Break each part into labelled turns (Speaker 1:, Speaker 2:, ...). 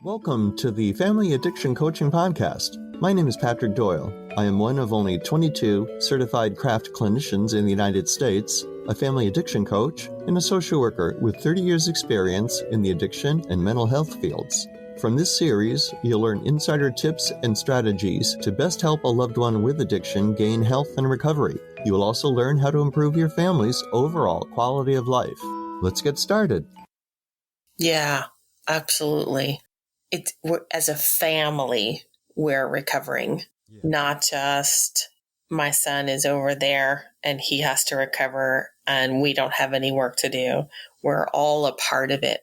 Speaker 1: Welcome to the Family Addiction Coaching Podcast. My name is Patrick Doyle. I am one of only 22 certified craft clinicians in the United States, a family addiction coach, and a social worker with 30 years experience in the addiction and mental health fields. From this series, you'll learn insider tips and strategies to best help a loved one with addiction gain health and recovery. You will also learn how to improve your family's overall quality of life. Let's get started.
Speaker 2: Yeah, absolutely. As a family, we're recovering, not just my son is over there and he has to recover and we don't have any work to do. We're all a part of it.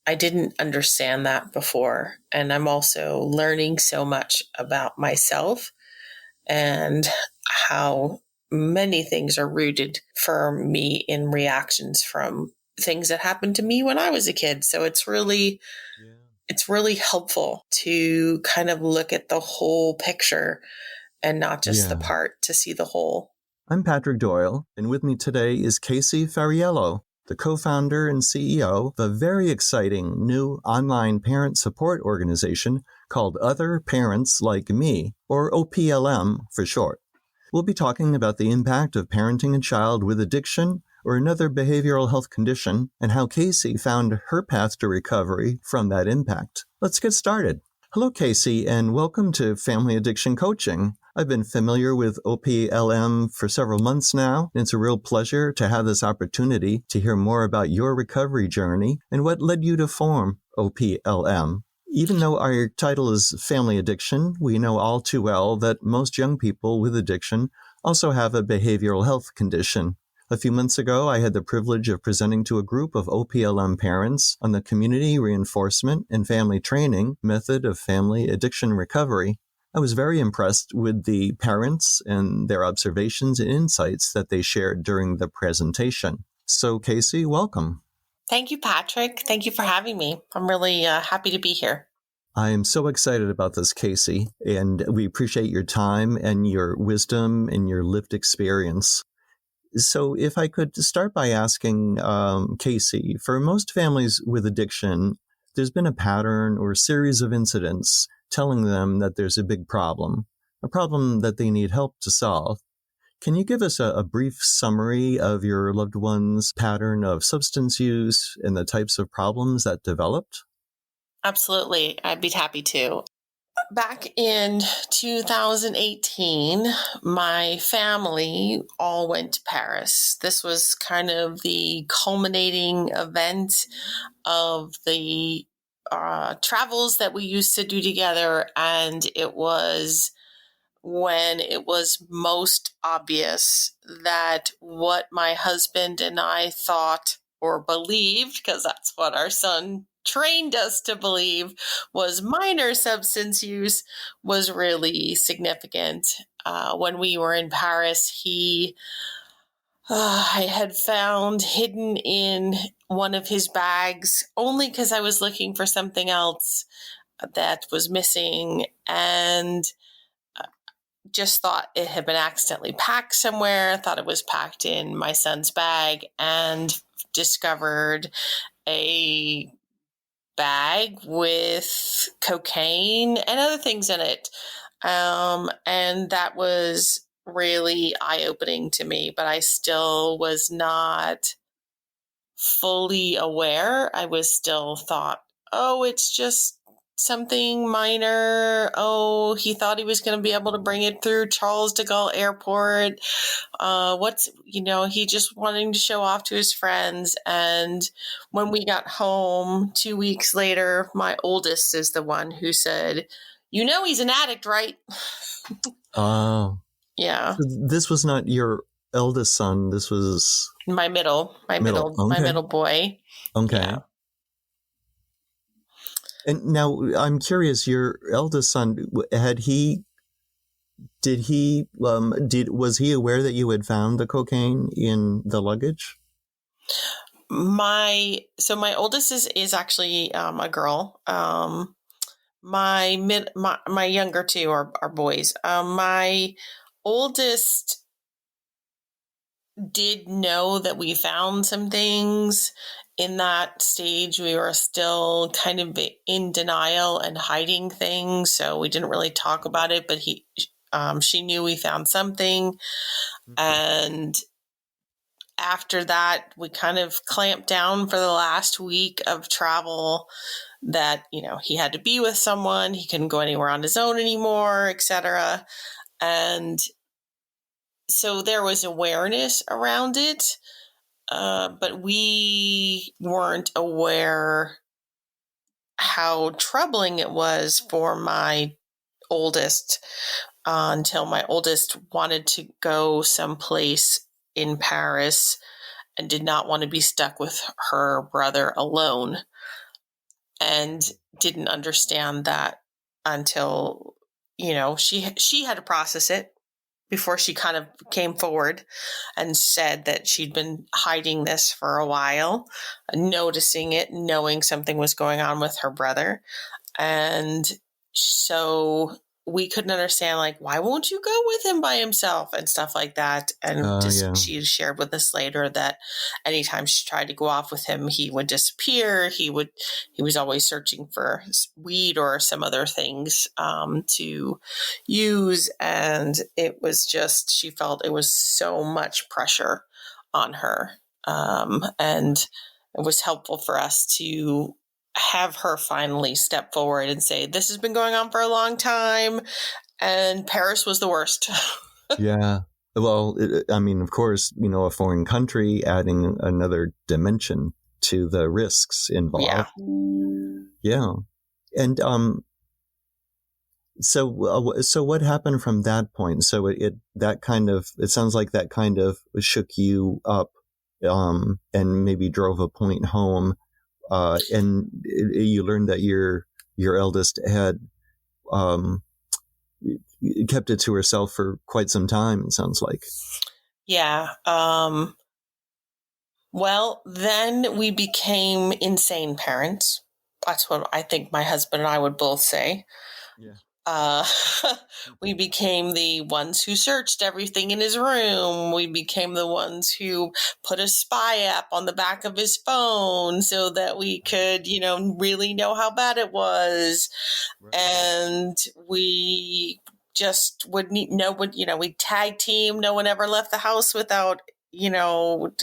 Speaker 2: I didn't understand that before. And I'm also learning so much about myself and how many things are rooted for me in reactions from things that happened to me when I was a kid. So it's really helpful to kind of look at the whole picture and not just the part, to see the whole.
Speaker 1: I'm Patrick Doyle, and with me today is Casie Fariello, the co-founder and CEO of a very exciting new online parent support organization called Other Parents Like Me, or OPLM for short. We'll be talking about the impact of parenting a child with addiction or another behavioral health condition and how Casie found her path to recovery from that impact. Let's get started. Hello, Casie, and welcome to Family Addiction Coaching. I've been familiar with OPLM for several months now, and it's a real pleasure to have this opportunity to hear more about your recovery journey and what led you to form OPLM. Even though our title is Family Addiction, we know all too well that most young people with addiction also have a behavioral health condition. A few months ago, I had the privilege of presenting to a group of OPLM parents on the community reinforcement and family training method of family addiction recovery. I was very impressed with the parents and their observations and insights that they shared during the presentation. So, Casie, welcome.
Speaker 2: Thank you, Patrick. Thank you for having me. I'm really happy to be here.
Speaker 1: I am so excited about this, Casie, and we appreciate your time and your wisdom and your lived experience. So if I could start by asking Casie, for most families with addiction, there's been a pattern or series of incidents telling them that there's a big problem, a problem that they need help to solve. Can you give us a brief summary of your loved one's pattern of substance use and the types of problems that developed?
Speaker 2: Absolutely. I'd be happy to. Back in 2018, my family all went to Paris. This was kind of the culminating event of the travels that we used to do together. And it was when it was most obvious that what my husband and I thought or believed, because that's what our son trained us to believe, was minor substance use, was really significant. When we were in Paris, I had found hidden in one of his bags, only because I was looking for something else that was missing, and just thought it had been accidentally packed somewhere, thought it was packed in my son's bag, and discovered a bag with cocaine and other things in it. And that was really eye-opening to me, but I still was not fully aware. I was still thought, oh, it's just something minor. Oh, he thought he was going to be able to bring it through Charles de Gaulle Airport. He just wanting to show off to his friends. And when we got home 2 weeks later, my oldest is the one who said, he's an addict, right?
Speaker 1: Oh.
Speaker 2: Yeah.
Speaker 1: So this was not your eldest son. This was
Speaker 2: my middle boy.
Speaker 1: Okay.
Speaker 2: Yeah.
Speaker 1: And now I'm curious, your eldest son, was he aware that you had found the cocaine in the luggage?
Speaker 2: My oldest is actually a girl. My younger two are boys. My oldest did know that we found some things in that stage, we were still kind of in denial and hiding things. So we didn't really talk about it, but she knew we found something. And after that, we kind of clamped down for the last week of travel that, he had to be with someone. He couldn't go anywhere on his own anymore, etc. And so there was awareness around it, but we weren't aware how troubling it was for my oldest until my oldest wanted to go someplace in Paris and did not want to be stuck with her brother alone, and didn't understand that until, she had to process it before she kind of came forward and said that she'd been hiding this for a while, noticing it, knowing something was going on with her brother. And so we couldn't understand, like, why won't you go with him by himself and stuff like that. And she shared with us later that anytime she tried to go off with him, he would disappear. He was always searching for weed or some other things to use. And it was just, she felt it was so much pressure on her. And it was helpful for us to have her finally step forward and say, this has been going on for a long time, and Paris was the worst.
Speaker 1: Yeah. Well, of course, a foreign country adding another dimension to the risks involved. Yeah. And so what happened from that point? So it sounds like that kind of shook you up, and maybe drove a point home. And you learned that your eldest had kept it to herself for quite some time, it sounds like.
Speaker 2: Yeah. Well, then we became insane parents. That's what I think my husband and I would both say.
Speaker 1: Yeah.
Speaker 2: We became the ones who searched everything in his room. We became the ones who put a spy app on the back of his phone so that we could, really know how bad it was. Right. And we just we'd tag team. No one ever left the house without,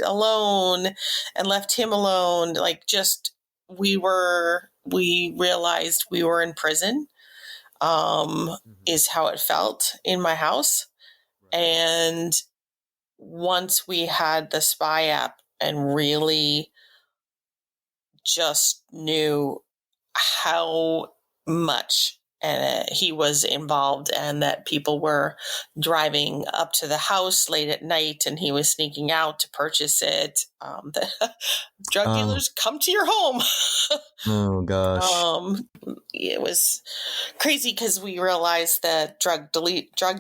Speaker 2: alone, and left him alone. Like, just, we realized we were in prison. Is how it felt in my house. Right. And once we had the spy app and really just knew how much he was involved, and that people were driving up to the house late at night and he was sneaking out to purchase it, the drug dealers come to your home.
Speaker 1: Oh gosh.
Speaker 2: It was crazy because we realized that drug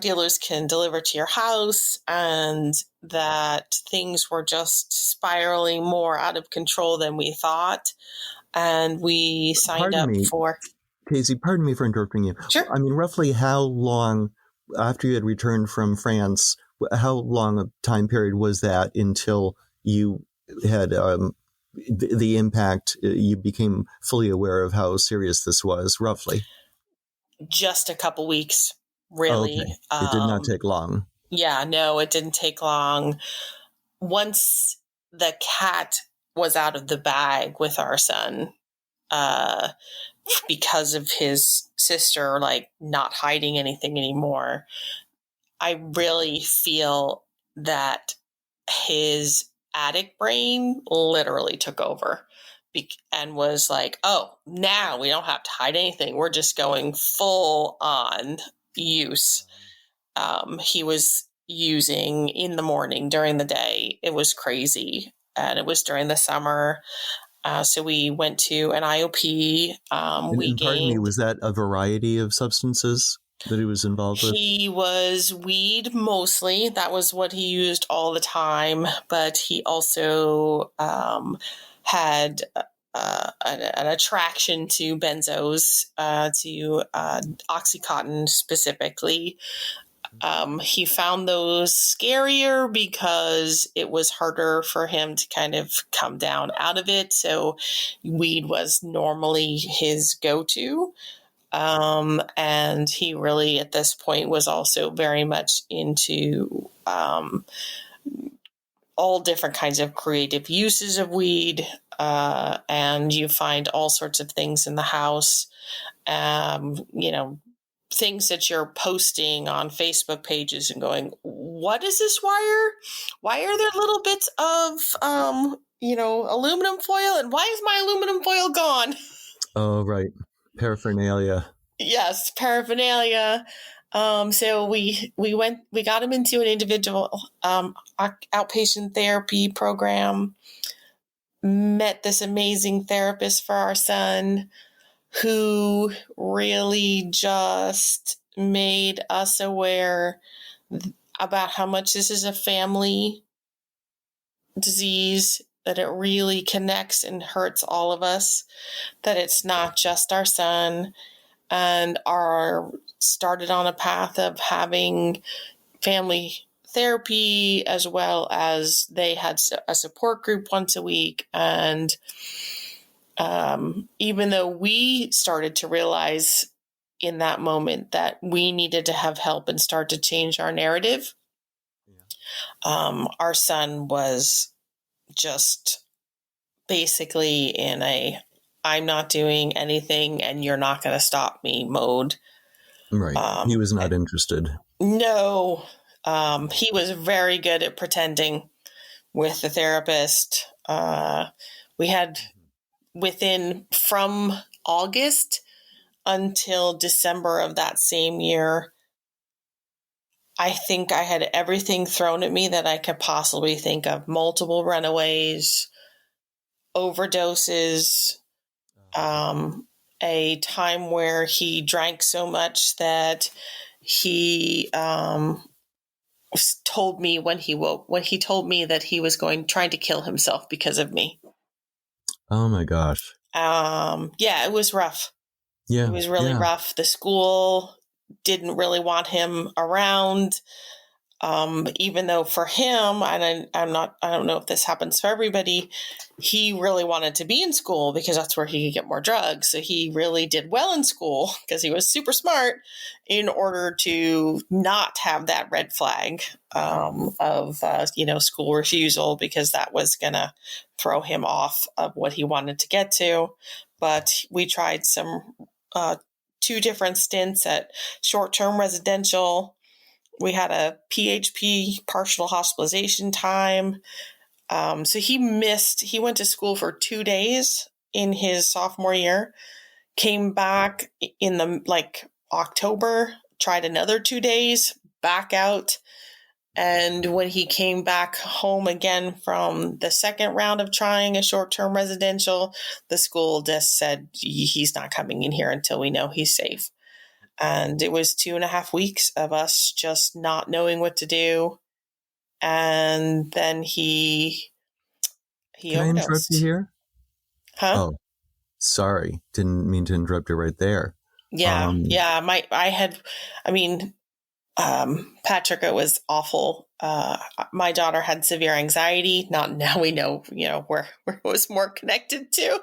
Speaker 2: dealers can deliver to your house, and that things were just spiraling more out of control than we thought. And we signed up for...
Speaker 1: Casie, pardon me for interrupting you.
Speaker 2: Sure.
Speaker 1: Roughly how long after you had returned from France, how long a time period was that until you had the impact, you became fully aware of how serious this was, roughly?
Speaker 2: Just a couple weeks, really.
Speaker 1: Okay. It did not take long.
Speaker 2: Yeah, no, it didn't take long. Once the cat was out of the bag with our son, because of his sister, not hiding anything anymore, I really feel that his addict brain literally took over and was like, oh, now we don't have to hide anything. We're just going full on use. He was using in the morning, during the day. It was crazy. And it was during the summer. So we went to an IOP.
Speaker 1: Pardon me, was that a variety of substances that he was involved with?
Speaker 2: He was weed mostly. That was what he used all the time. But he also had an attraction to benzos, to Oxycontin specifically. He found those scarier because it was harder for him to kind of come down out of it. So weed was normally his go-to. And he really, at this point, was also very much into all different kinds of creative uses of weed. And you find all sorts of things in the house, things that you're posting on Facebook pages and going, what is this wire? Why are there little bits of, aluminum foil? And why is my aluminum foil gone?
Speaker 1: Oh, right. Paraphernalia.
Speaker 2: Yes, paraphernalia. So we got him into an individual outpatient therapy program, met this amazing therapist for our son who really just made us aware about how much this is a family disease, that it really connects and hurts all of us, that it's not just our son, and started on a path of having family therapy, as well as they had a support group once a week. And even though we started to realize in that moment that we needed to have help and start to change our narrative, our son was just basically in a I'm not doing anything and you're not going to stop me mode.
Speaker 1: Right. He was not interested.
Speaker 2: No. He was very good at pretending with the therapist. We had from August until December of that same year, I think I had everything thrown at me that I could possibly think of. Multiple runaways, overdoses, a time where he drank so much that he told me when he told me that he was trying to kill himself because of me.
Speaker 1: Oh my gosh.
Speaker 2: Yeah, it was rough.
Speaker 1: Yeah.
Speaker 2: It was really rough. The school didn't really want him around. Even though for him, and I don't know if this happens for everybody, he really wanted to be in school because that's where he could get more drugs. So he really did well in school because he was super smart in order to not have that red flag of school refusal, because that was going to throw him off of what he wanted to get to. But we tried some 2 different stints at short-term residential. We had a PHP, partial hospitalization time. So he went to school for 2 days in his sophomore year, came back in October, tried another 2 days, back out. And when he came back home again from the second round of trying a short-term residential, the school just said, he's not coming in here until we know he's safe. And it was 2.5 weeks of us just not knowing what to do. And then he
Speaker 1: Can I interrupt you
Speaker 2: overdosed.
Speaker 1: here?
Speaker 2: Huh?
Speaker 1: Oh, sorry. Didn't mean to interrupt you right there.
Speaker 2: Yeah. Patrick, it was awful. My daughter had severe anxiety. Now we know, where it was more connected to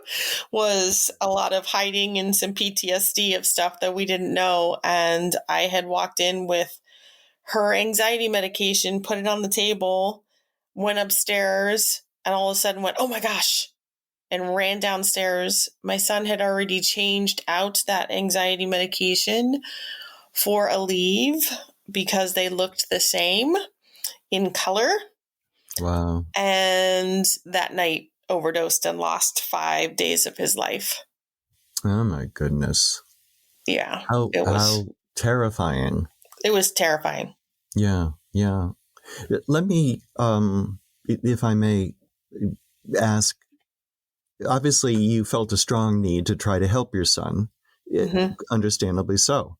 Speaker 2: was a lot of hiding and some PTSD of stuff that we didn't know. And I had walked in with her anxiety medication, put it on the table, went upstairs, and all of a sudden went, oh my gosh, and ran downstairs. My son had already changed out that anxiety medication for Aleve because they looked the same in color.
Speaker 1: Wow.
Speaker 2: And that night overdosed and lost 5 days of his life.
Speaker 1: Oh my goodness.
Speaker 2: Yeah.
Speaker 1: How terrifying.
Speaker 2: It was terrifying.
Speaker 1: Yeah. Let me, if I may ask, obviously you felt a strong need to try to help your son, understandably so.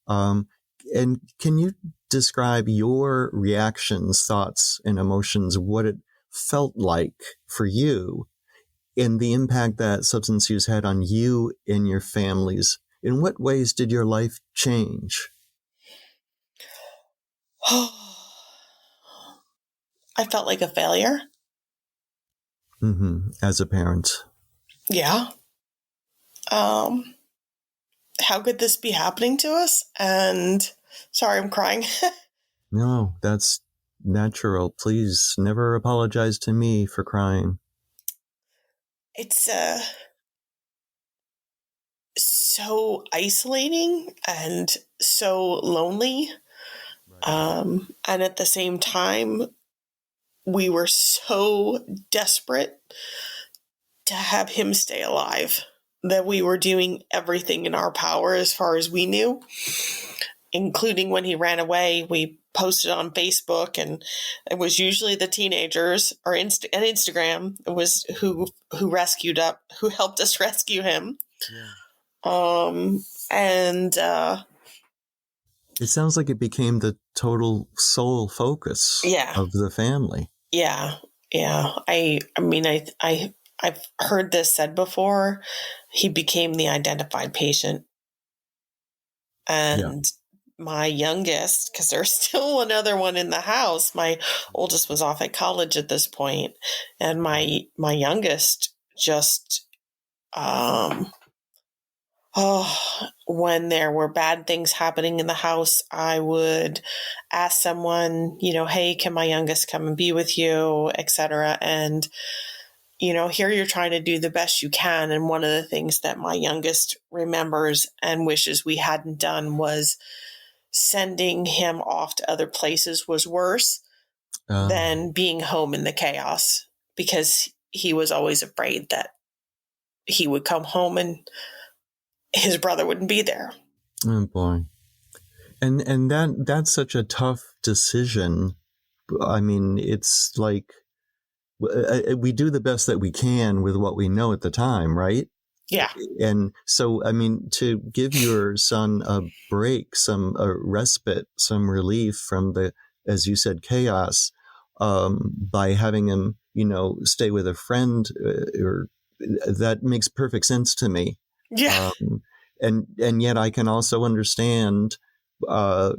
Speaker 1: And can you describe your reactions, thoughts, and emotions, what it felt like for you, and the impact that substance use had on you and your families? In what ways did your life change?
Speaker 2: I felt like a failure.
Speaker 1: As a parent.
Speaker 2: Yeah. How could this be happening to us? And sorry, I'm crying.
Speaker 1: No, that's natural. Please never apologize to me for crying.
Speaker 2: It's so isolating and so lonely. And at the same time, we were so desperate to have him stay alive that we were doing everything in our power as far as we knew, including when he ran away. We posted on Facebook, and it was usually the teenagers or and Instagram. It was who helped us rescue him. And
Speaker 1: It sounds like it became the total sole focus of the family.
Speaker 2: Yeah. I mean, I've heard this said before. He became the identified patient. And my youngest, because there's still another one in the house. My oldest was off at college at this point, and my youngest just when there were bad things happening in the house, I would ask someone, hey, can my youngest come and be with you, etc. And here you're trying to do the best you can. And one of the things that my youngest remembers and wishes we hadn't done was sending him off to other places was worse than being home in the chaos, because he was always afraid that he would come home and his brother wouldn't be there.
Speaker 1: Oh boy. And that's such a tough decision. I mean, it's like we do the best that we can with what we know at the time, right?
Speaker 2: Yeah.
Speaker 1: And so, I mean, to give your son a break, a respite, some relief from the, as you said, chaos, by having him, stay with a friend, or that makes perfect sense to me.
Speaker 2: Yeah.
Speaker 1: And yet I can also understand what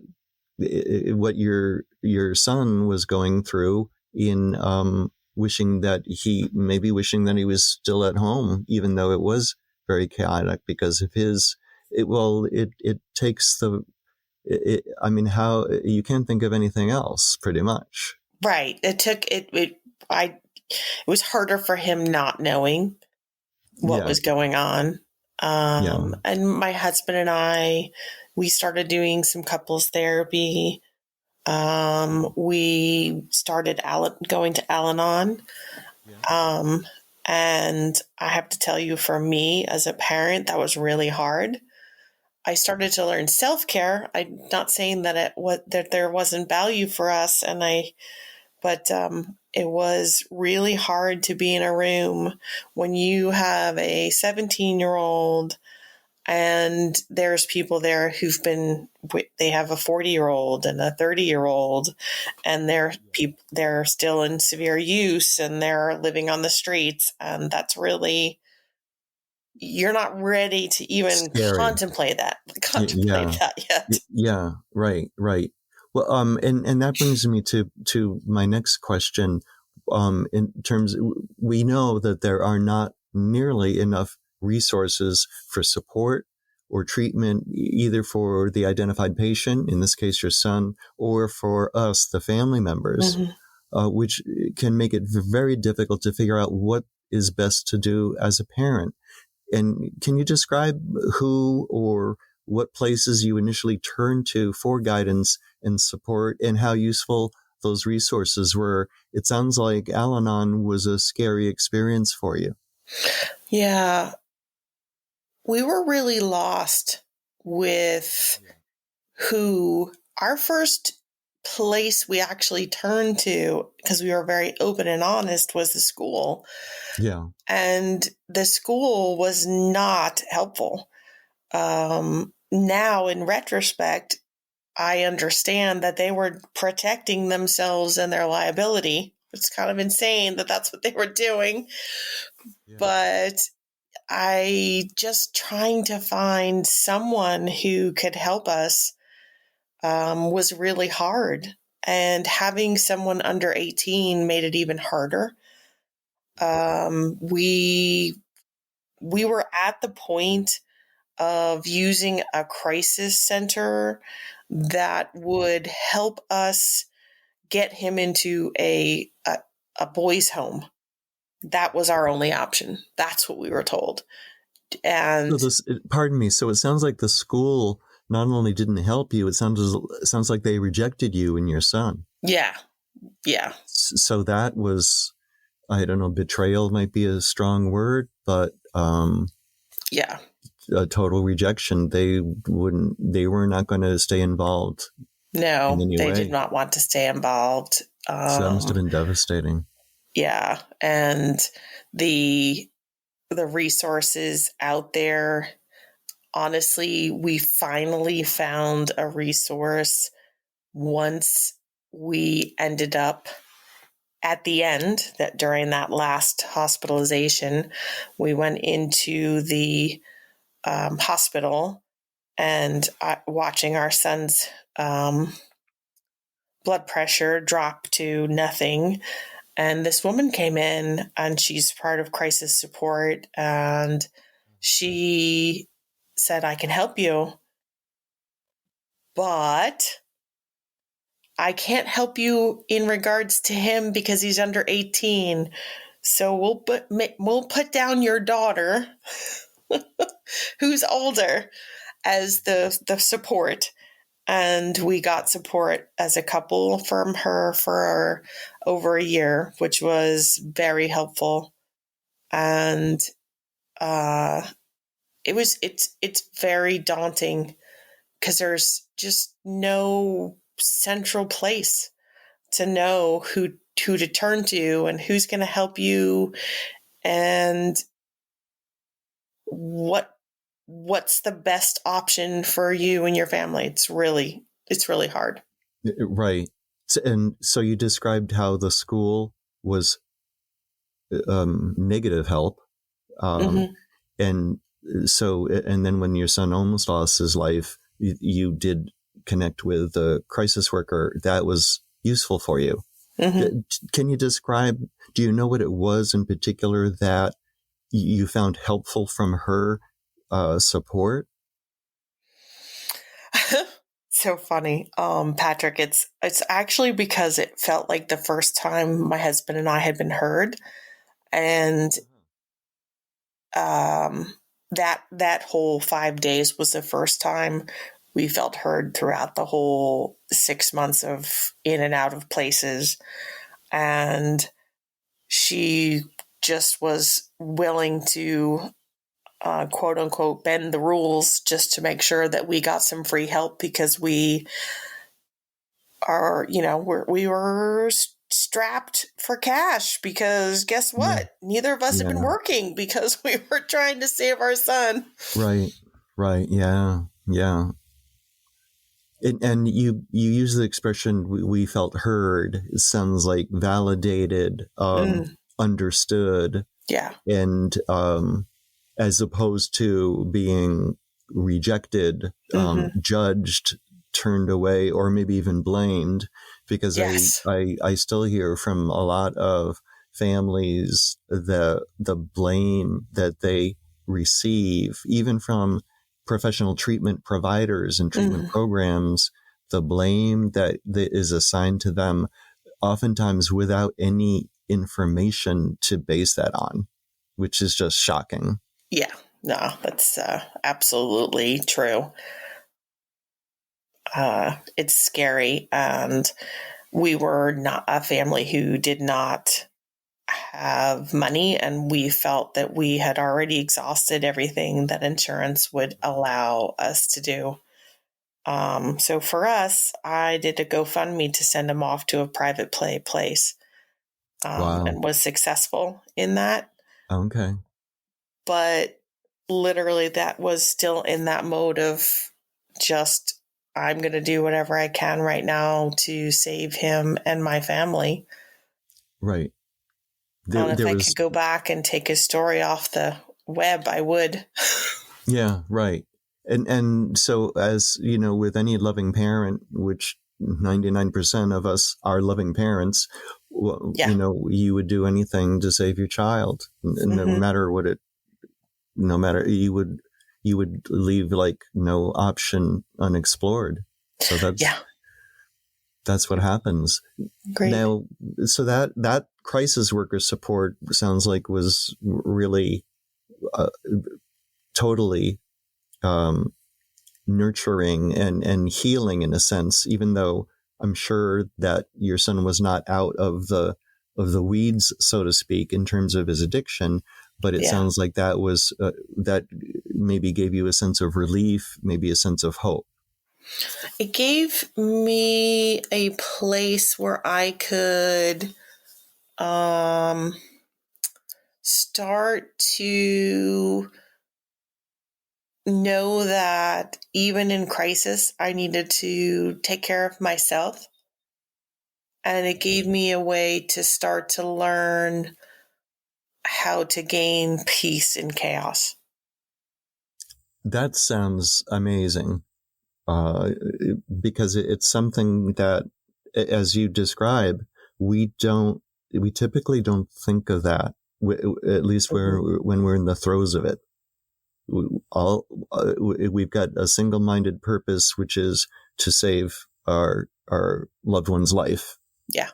Speaker 1: your son was going through in wishing that he was still at home, even though it was very chaotic because of it takes I mean, how you can't think of anything else pretty much.
Speaker 2: Right. It was harder for him not knowing what was going on. And my husband and I, we started doing some couples therapy. We started going to Al-Anon. And I have to tell you, for me as a parent, that was really hard. I started to learn self-care. I'm not saying that that there wasn't value for us, but it was really hard to be in a room when you have a 17-year-old and there's people there they have a 40-year-old and a 30-year-old, and they're still in severe use and they're living on the streets. And that's really, you're not ready to even contemplate that yet.
Speaker 1: Yeah. Right. Well, and that brings me to my next question. In terms, we know that there are not nearly enough resources for support or treatment, either for the identified patient, in this case your son, or for us, the family members, which can make it very difficult to figure out what is best to do as a parent. And can you describe who or what places you initially turned to for guidance and support, and how useful those resources were? It sounds like Al-Anon was a scary experience for you.
Speaker 2: Yeah. We were really lost with our first place we actually turned to, because we were very open and honest, was the school.
Speaker 1: Yeah.
Speaker 2: And the school was not helpful. Now, in retrospect, I understand that they were protecting themselves and their liability. It's kind of insane that that's what they were doing. Yeah. But I just trying to find someone who could help us was really hard. And having someone under 18 made it even harder. We were at the point of using a crisis center that would help us get him into a boys' home. That was our only option. That's what we were told. And
Speaker 1: pardon me. So it sounds like the school not only didn't help you, it sounds like they rejected you and your son.
Speaker 2: Yeah.
Speaker 1: So that was, I don't know, betrayal might be a strong word, but
Speaker 2: yeah,
Speaker 1: a total rejection. They were not going to stay involved.
Speaker 2: No, they did not want to stay involved.
Speaker 1: So that must have been devastating.
Speaker 2: Yeah, and the resources out there. Honestly, we finally found a resource once we ended up at the end, that during that last hospitalization, we went into the hospital and watching our son's blood pressure drop to nothing. And this woman came in, and she's part of crisis support, and she said, I can help you, but I can't help you in regards to him because he's under 18. So we'll put down your daughter, who's older, as the support. And we got support as a couple from her for over a year, which was very helpful. And it's very daunting because there's just no central place to know who to turn to and who's going to help you and what's the best option for you and your family. It's really hard.
Speaker 1: Right. And so you described how the school was negative help. And so, and then when your son almost lost his life, you did connect with the crisis worker. That was useful for you. Can you describe, do you know what it was in particular that you found helpful from her support?
Speaker 2: So funny, Patrick. It's actually because it felt like the first time my husband and I had been heard, and that whole 5 days was the first time we felt heard throughout the whole 6 months of in and out of places. And she just was willing to, quote unquote, bend the rules just to make sure that we got some free help because we were strapped for cash because guess what? Yeah. Neither of us have been working because we were trying to save our son.
Speaker 1: Right. Yeah. And you use the expression we felt heard. It sounds like validated, understood.
Speaker 2: Yeah.
Speaker 1: And as opposed to being rejected, judged, turned away, or maybe even blamed, because I still hear from a lot of families the blame that they receive, even from professional treatment providers and treatment programs, the blame that is assigned to them, oftentimes without any information to base that on, which is just shocking.
Speaker 2: Yeah, no, that's absolutely true. It's scary. And we were not a family who did not have money, and we felt that we had already exhausted everything that insurance would allow us to do. So for us, I did a GoFundMe to send him off to a private place, and was successful in that.
Speaker 1: Okay.
Speaker 2: But literally that was still in that mode of just, I'm going to do whatever I can right now to save him and my family.
Speaker 1: Right.
Speaker 2: If I could go back and take his story off the web, I would.
Speaker 1: Yeah, right. And so, as you know, with any loving parent, which 99% of us are loving parents,
Speaker 2: Yeah.
Speaker 1: you would do anything to save your child, no
Speaker 2: Mm-hmm.
Speaker 1: matter what it, no matter you would leave like no option unexplored. So
Speaker 2: Yeah.
Speaker 1: that's what happens.
Speaker 2: Great.
Speaker 1: Now, so that crisis worker support sounds like was really totally um, nurturing and healing in a sense, even though I'm sure that your son was not out of the weeds, so to speak, in terms of his addiction. But it
Speaker 2: Yeah.
Speaker 1: sounds like that was that maybe gave you a sense of relief, maybe a sense of hope.
Speaker 2: It gave me a place where I could um, start to know that even in crisis, I needed to take care of myself. And it gave me a way to start to learn how to gain peace in chaos.
Speaker 1: That sounds amazing, uh, because it's something that, as you describe, we don't, we typically don't think of that, at least when we're in the throes of it. All we've got a single-minded purpose, which is to save our loved one's life,
Speaker 2: Yeah,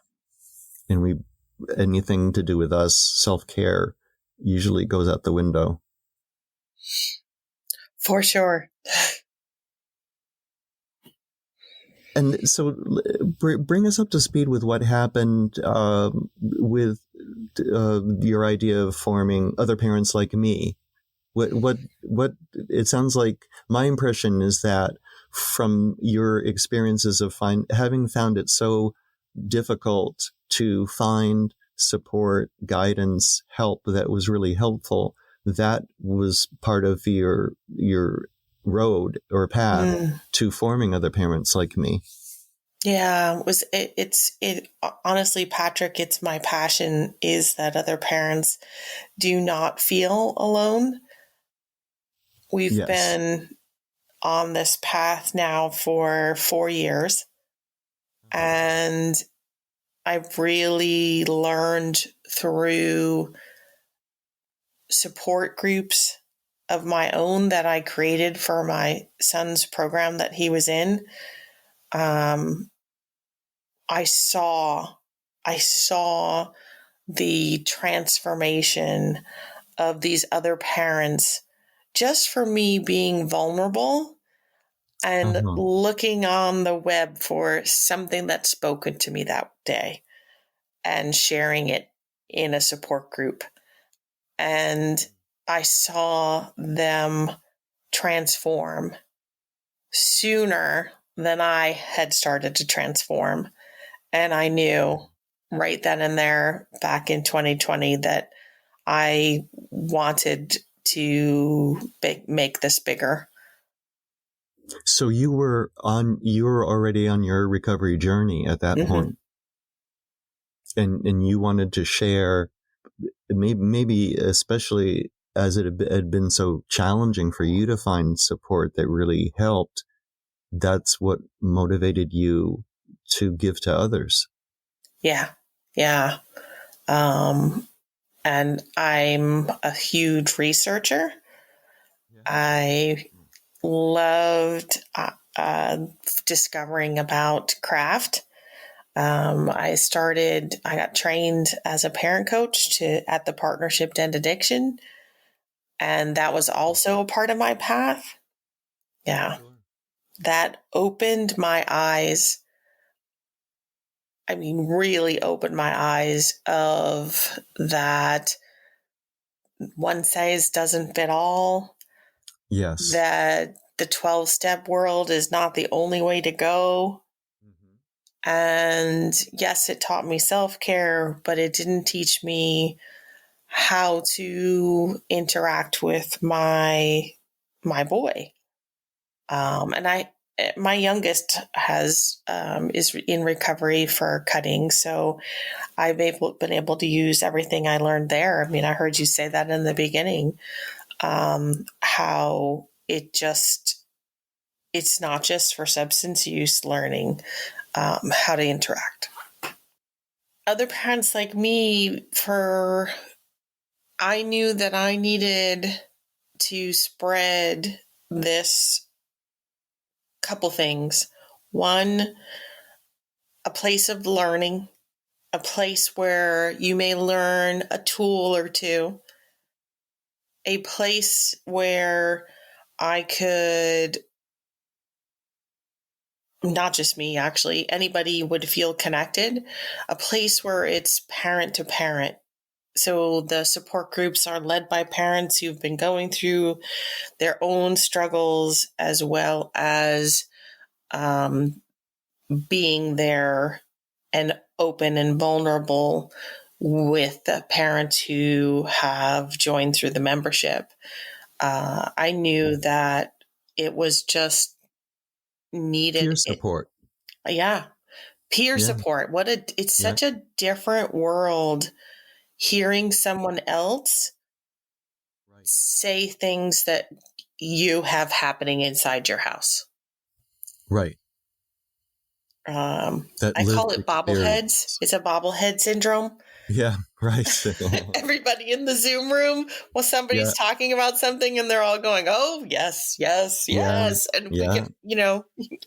Speaker 1: and we anything to do with us, self-care, usually goes out the window.
Speaker 2: for sure.
Speaker 1: And so, bring us up to speed with what happened with your idea of forming Other Parents Like Me. What? It sounds like my impression is that from your experiences of having found it so difficult to find support, guidance, help that was really helpful, that was part of your road or path
Speaker 2: Mm.
Speaker 1: to forming Other Parents Like Me.
Speaker 2: Yeah, it honestly, Patrick, it's my passion is that other parents do not feel alone. We've
Speaker 1: Yes.
Speaker 2: been on this path now for 4 years, and I've really learned through support groups of my own that I created for my son's program that he was in. Um, I saw, I saw the transformation of these other parents just for me being vulnerable and
Speaker 1: Uh-huh.
Speaker 2: looking on the web for something that spoken to me that day and sharing it in a support group. And I saw them transform sooner than I had started to transform. And I knew right then and there back in 2020 that I wanted to make this bigger.
Speaker 1: So you were already on your recovery journey at that
Speaker 2: Mm-hmm.
Speaker 1: point, and you wanted to share, maybe especially as it had been so challenging for you to find support that really helped. That's what motivated you to give to others.
Speaker 2: Yeah. Yeah. And I'm a huge researcher. I loved discovering about craft. I got trained as a parent coach at the Partnership to End Addiction. And that was also a part of my path. Yeah. That opened my eyes. I mean, really opened my eyes of that one size doesn't fit all,
Speaker 1: Yes.
Speaker 2: that the 12-step world is not the only way to go. And yes, it taught me self-care, but it didn't teach me how to interact with my boy. And my youngest is in recovery for cutting, so been able to use everything I learned there. I mean, I heard you say that in the beginning, how it just it's not just for substance use learning how to interact. Other parents like me, I knew that I needed to spread this couple things. One, a place of learning, a place where you may learn a tool or two, a place where I could, not just me, actually, anybody would feel connected, a place where it's parent to parent. So the support groups are led by parents who've been going through their own struggles, as well as being there and open and vulnerable with the parents who have joined through the membership. I knew that it was just needed.
Speaker 1: Peer support.
Speaker 2: Peer support. It's such a different world hearing someone else say things that you have happening inside your house.
Speaker 1: Right.
Speaker 2: I call it bobbleheads. It's a bobblehead syndrome.
Speaker 1: Yeah, right.
Speaker 2: Everybody in the Zoom room, while somebody's talking about something and they're all going, oh, yes, yes, yes. And we can,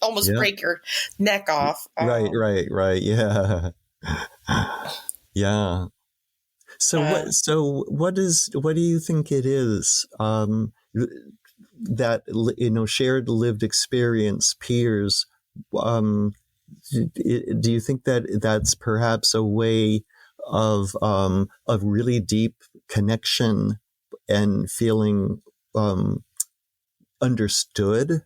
Speaker 2: almost break your neck off.
Speaker 1: Right. Yeah. Yeah. So what do you think it is that, shared lived experience, peers, do you think that that's perhaps a way of really deep connection and feeling understood?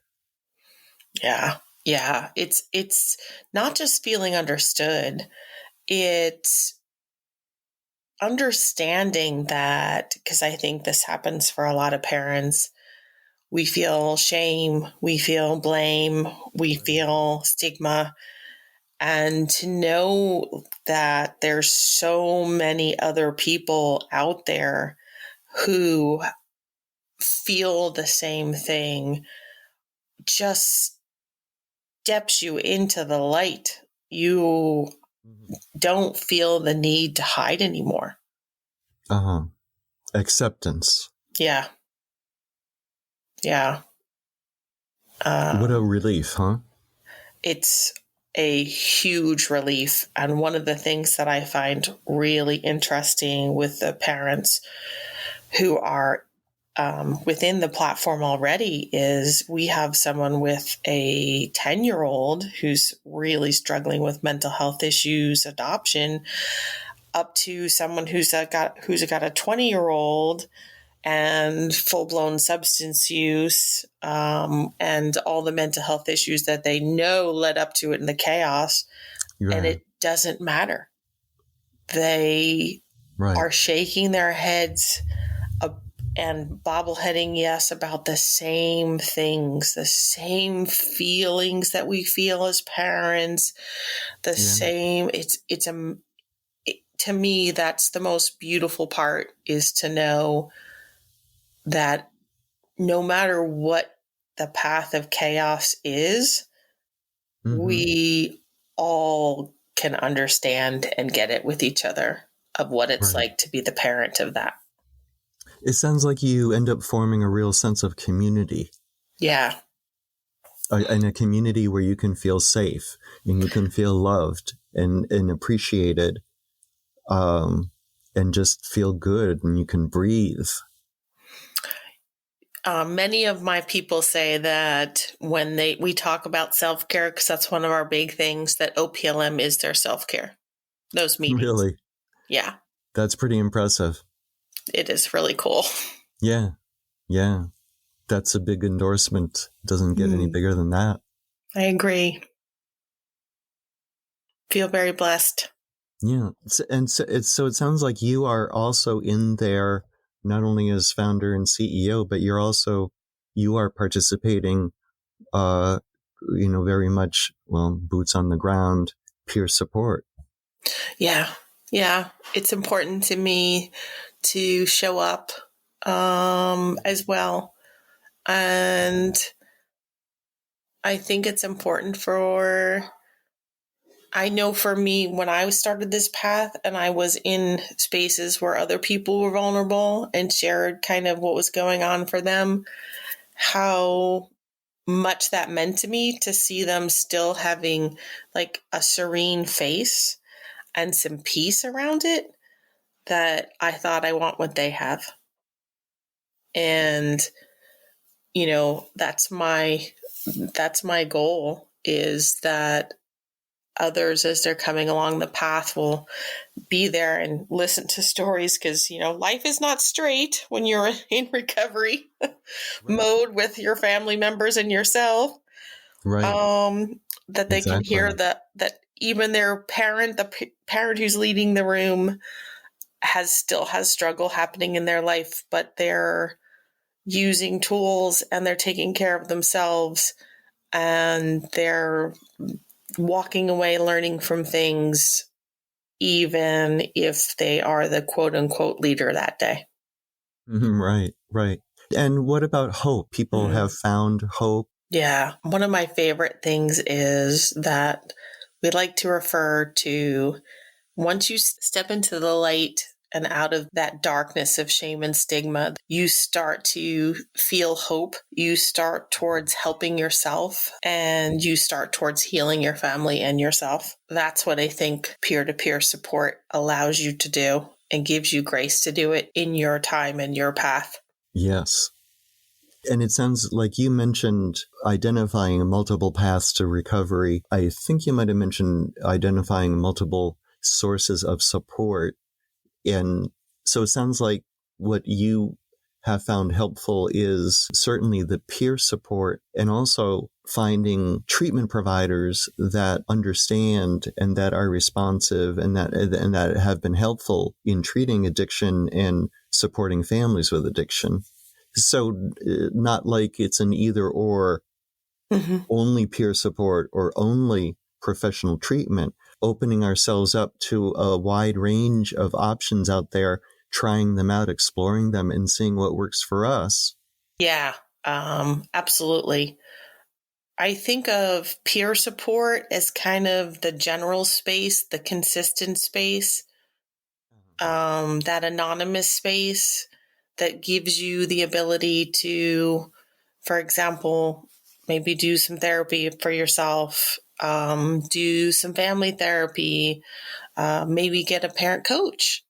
Speaker 2: Yeah. It's not just feeling understood. It's understanding that, because I think this happens for a lot of parents. We feel shame, we feel blame, we feel stigma. And to know that there's so many other people out there who feel the same thing just steps you into the light. You don't feel the need to hide anymore.
Speaker 1: Acceptance.
Speaker 2: Yeah.
Speaker 1: What a relief, huh?
Speaker 2: It's a huge relief. And one of the things that I find really interesting with the parents who are within the platform already is we have someone with a 10-year-old who's really struggling with mental health issues, adoption, up to someone who's got a 20-year-old and full-blown substance use, and all the mental health issues that they know led up to it in the chaos. Right. And it doesn't matter. They are shaking their heads and bobbleheading, yes, about the same things, the same feelings that we feel as parents, the same. To me, that's the most beautiful part, is to know that no matter what the path of chaos is, we all can understand and get it with each other of what it's like to be the parent of that.
Speaker 1: It sounds like you end up forming a real sense of community.
Speaker 2: Yeah.
Speaker 1: And a community where you can feel safe and you can feel loved and appreciated, and just feel good, and you can breathe.
Speaker 2: Many of my people say that when we talk about self-care, because that's one of our big things, that OPLM is their self-care. Those meetings.
Speaker 1: Really?
Speaker 2: Yeah.
Speaker 1: That's pretty impressive.
Speaker 2: It is really cool.
Speaker 1: Yeah. That's a big endorsement. Doesn't get any bigger than that.
Speaker 2: I agree. Feel very blessed.
Speaker 1: Yeah. And so it sounds like you are also in there, not only as founder and CEO, but you are participating, very much, boots on the ground, peer support.
Speaker 2: Yeah. It's important to me to show up as well. And I think it's important for, I know for me, when I started this path and I was in spaces where other people were vulnerable and shared kind of what was going on for them, how much that meant to me to see them still having like a serene face and some peace around it, that I thought, I want what they have. And, you know, that's my goal, is that others, as they're coming along the path, will be there and listen to stories, because, you know, life is not straight when you're in recovery mode with your family members and yourself.
Speaker 1: Right.
Speaker 2: That they can
Speaker 1: Exactly.
Speaker 2: hear that even their parent, the parent who's leading the room, still has struggle happening in their life, but they're using tools and they're taking care of themselves, and they're walking away learning from things, even if they are the quote unquote leader that day.
Speaker 1: Right, right. And what about hope? People have found hope.
Speaker 2: Yeah. One of my favorite things is that we like to refer to, once you step into the light and out of that darkness of shame and stigma, you start to feel hope. You start towards helping yourself, and you start towards healing your family and yourself. That's what I think peer-to-peer support allows you to do, and gives you grace to do it in your time and your path.
Speaker 1: Yes. And it sounds like you mentioned identifying multiple paths to recovery. I think you might have mentioned identifying multiple sources of support. And so it sounds like what you have found helpful is certainly the peer support, and also finding treatment providers that understand and that are responsive and that have been helpful in treating addiction and supporting families with addiction. So not like it's an either or, only peer support or only professional treatment, opening ourselves up to a wide range of options out there, trying them out, exploring them, and seeing what works for us.
Speaker 2: Yeah, absolutely. I think of peer support as kind of the general space, the consistent space, that anonymous space that gives you the ability to, for example, maybe do some therapy for yourself, do some family therapy, maybe get a parent coach.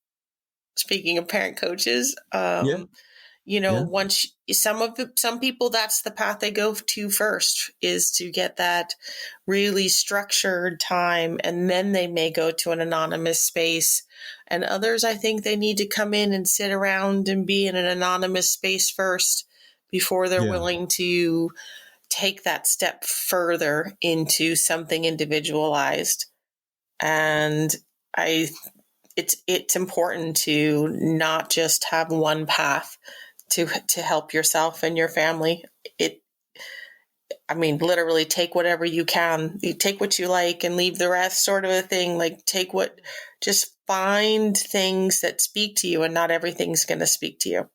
Speaker 2: Speaking of parent coaches,
Speaker 1: Yeah,
Speaker 2: you know,
Speaker 1: yeah,
Speaker 2: once some people, that's the path they go to first, is to get that really structured time, and then they may go to an anonymous space. And others, I think they need to come in and sit around and be in an anonymous space first before they're
Speaker 1: yeah.
Speaker 2: willing to take that step further into something individualized. And I it's important to not just have one path to help yourself and your family. I mean, literally take whatever you can. You take what you like and leave the rest, sort of a thing. Like, just find things that speak to you, and not everything's going to speak to you.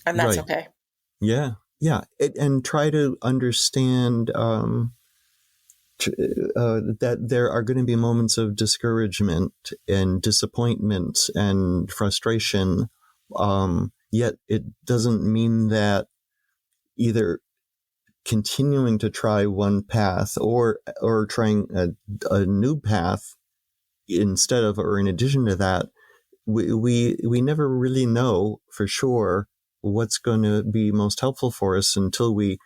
Speaker 2: And that's
Speaker 1: Right.
Speaker 2: okay.
Speaker 1: Yeah, yeah. And try to understand that there are going to be moments of discouragement and disappointment and frustration. Yet it doesn't mean that either continuing to try one path or trying a new path instead of or in addition to that, we never really know for sure what's going to be most helpful for us until we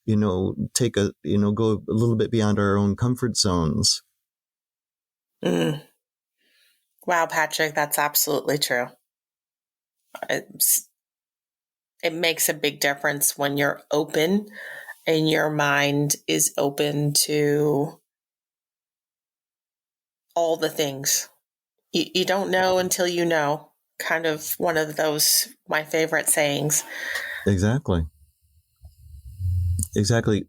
Speaker 1: go a little bit beyond our own comfort zones.
Speaker 2: Mm. Wow, Patrick, that's absolutely true. It makes a big difference when you're open and your mind is open to all the things. You don't know until you know. Kind of one of those, my favorite sayings.
Speaker 1: Exactly.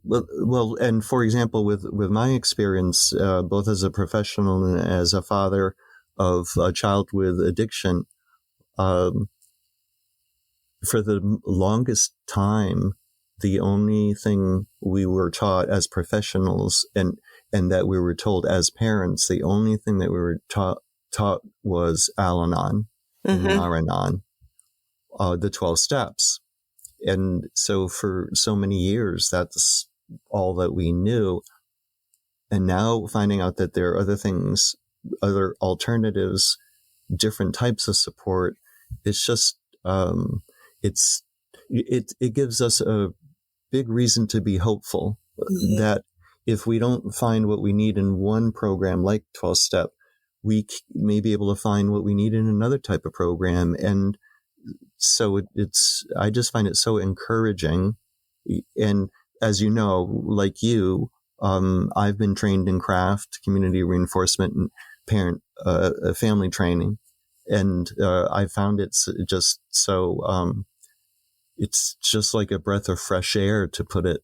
Speaker 1: Well, and for example, with my experience, both as a professional and as a father of a child with addiction, um, for the longest time, the only thing we were taught as professionals, and that we were told as parents, the only thing that we were taught was Al-Anon and Nar-Anon, the 12 steps. And so for so many years, that's all that we knew. And now finding out that there are other things, other alternatives, different types of support, it's just, it gives us a big reason to be hopeful that if we don't find what we need in one program like 12 step, we may be able to find what we need in another type of program. And so I just find it so encouraging. And as you know, like you, I've been trained in craft, community reinforcement, and family training. And I found it's just so, it's just like a breath of fresh air, to put it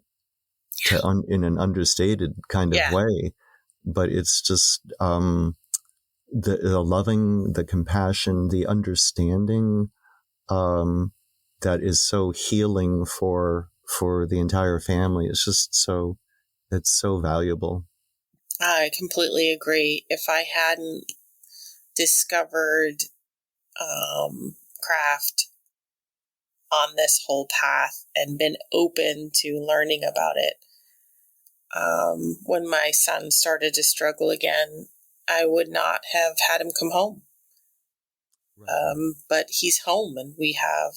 Speaker 1: in an understated kind of way. But it's just the loving, the compassion, the understanding that is so healing for the entire family. It's just it's so valuable.
Speaker 2: I completely agree. If I hadn't discovered craft on this whole path and been open to learning about it, when my son started to struggle again, I would not have had him come home. Right. But he's home, and we have,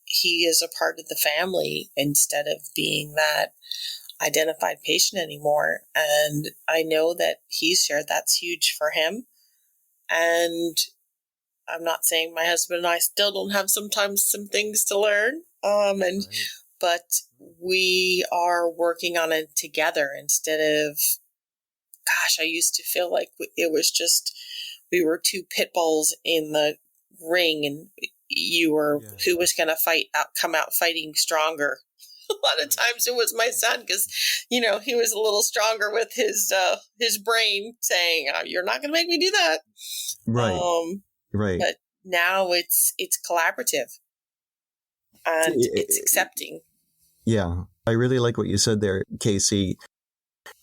Speaker 2: he is a part of the family instead of being that identified patient anymore. And I know that he's shared that's huge for him. And I'm not saying my husband and I still don't have sometimes some things to learn. Right. But we are working on it together instead of, gosh, I used to feel like it was just, we were two pit bulls in the ring, and you were, who was going to come out fighting stronger. A lot of times it was my son, because, he was a little stronger with his brain saying, you're not going to make me do that.
Speaker 1: Right. Right.
Speaker 2: But now it's collaborative, and it's accepting.
Speaker 1: Yeah. I really like what you said there, Casie.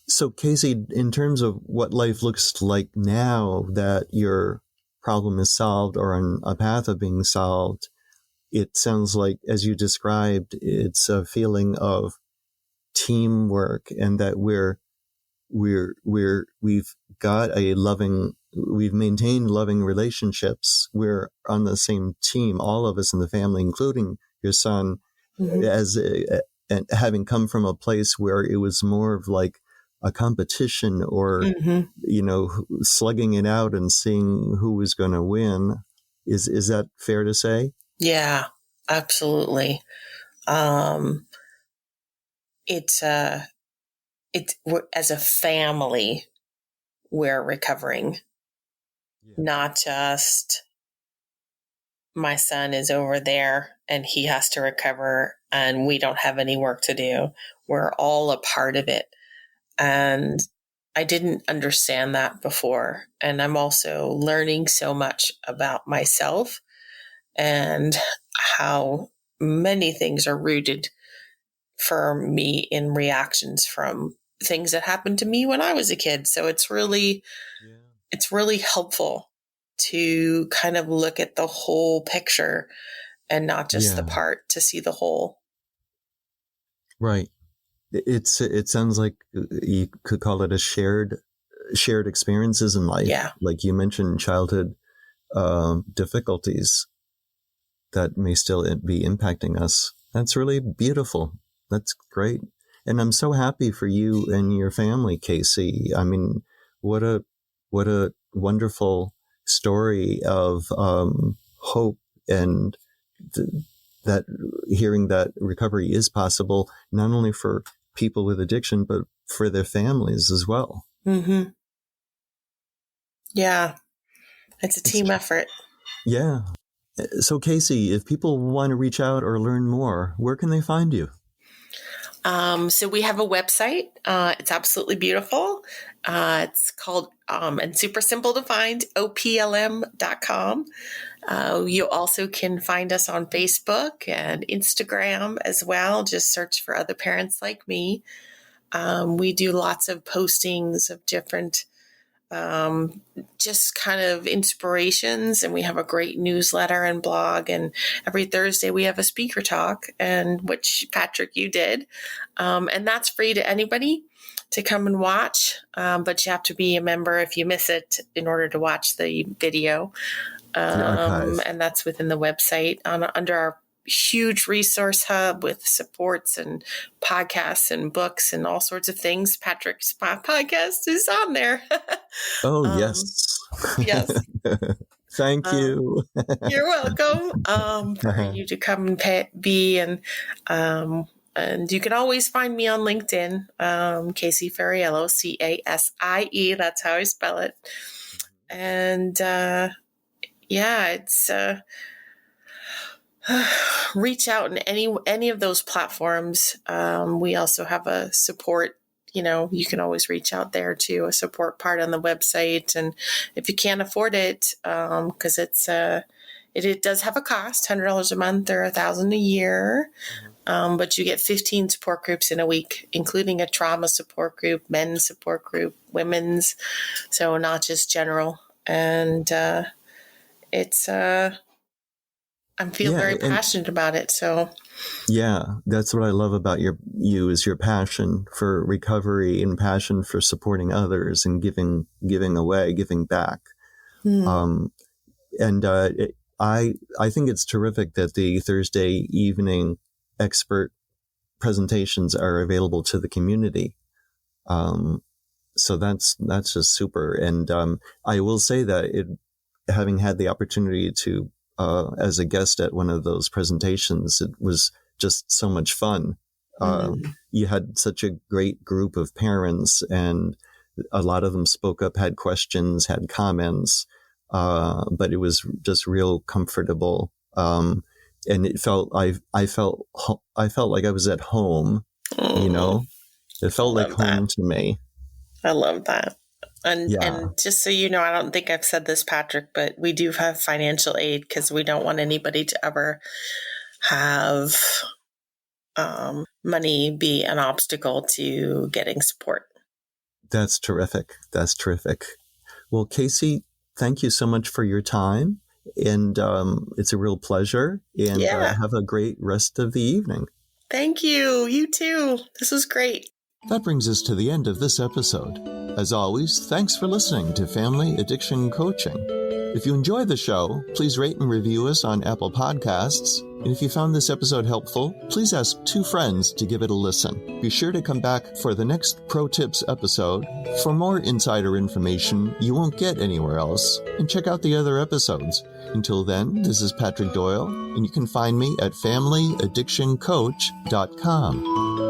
Speaker 1: So, Casie, in terms of what life looks like now that your problem is solved or on a path of being solved, it sounds like, as you described, it's a feeling of teamwork, and that we've maintained loving relationships. We're on the same team, all of us in the family, including your son, and having come from a place where it was more of like a competition, or, slugging it out and seeing who was going to win. Is that fair to say?
Speaker 2: Yeah, absolutely. It's as a family, we're recovering, not just my son is over there and he has to recover and we don't have any work to do. We're all a part of it. And I didn't understand that before. And I'm also learning so much about myself and how many things are rooted for me in reactions from things that happened to me when I was a kid. So it's really helpful to kind of look at the whole picture and not just the part, to see the whole.
Speaker 1: Right. It sounds like you could call it a shared experiences in life.
Speaker 2: Yeah.
Speaker 1: Like you mentioned, childhood difficulties that may still be impacting us. That's really beautiful. That's great. And I'm so happy for you and your family, Casie. I mean, what a wonderful story of hope, and that hearing that recovery is possible, not only for people with addiction, but for their families as well.
Speaker 2: Mm-hmm. Yeah. It's a team effort.
Speaker 1: Yeah. So, Casie, if people want to reach out or learn more, where can they find you?
Speaker 2: So we have a website. It's absolutely beautiful. It's called, and super simple to find, OPLM.com. You also can find us on Facebook and Instagram as well. Just search for Other Parents Like Me. We do lots of postings of different just kind of inspirations, and we have a great newsletter and blog, and every Thursday we have a speaker talk, and which Patrick, you did, and that's free to anybody to come and watch, but you have to be a member if you miss it in order to watch the video,
Speaker 1: The archive.
Speaker 2: and that's within the website under our huge resource hub with supports and podcasts and books and all sorts of things. Patrick's podcast is on there.
Speaker 1: Oh, yes.
Speaker 2: Yes.
Speaker 1: Thank you.
Speaker 2: You're welcome for you to come and be. And you can always find me on LinkedIn, Casie Fariello, Casie. That's how I spell it. And it's reach out in any of those platforms. We also have a support. You can always reach out there to a support part on the website. And if you can't afford it, because it does have a cost, $100 a month or $1,000 a year. But you get 15 support groups in a week, including a trauma support group, men's support group, women's. So not just general. And I feel very passionate about it. So
Speaker 1: yeah, that's what I love about you is your passion for recovery and passion for supporting others and giving away, giving back. I think it's terrific that the Thursday evening expert presentations are available to the community. So that's just super. And I will say that having had the opportunity to as a guest at one of those presentations, it was just so much fun. You had such a great group of parents, and a lot of them spoke up, had questions, had comments, but it was just real comfortable. And it felt, I felt like I was at home, it felt like home to me.
Speaker 2: I love that. And just so you know, I don't think I've said this, Patrick, but we do have financial aid because we don't want anybody to ever have money be an obstacle to getting support.
Speaker 1: That's terrific. That's terrific. Well, Casie, thank you so much for your time. And it's a real pleasure. And have a great rest of the evening.
Speaker 2: Thank you. You too. This was great.
Speaker 1: That brings us to the end of this episode. As always, thanks for listening to Family Addiction Coaching. If you enjoy the show, please rate and review us on Apple Podcasts. And if you found this episode helpful, please ask 2 friends to give it a listen. Be sure to come back for the next Pro Tips episode for more insider information you won't get anywhere else, and check out the other episodes. Until then, this is Patrick Doyle, and you can find me at familyaddictioncoach.com.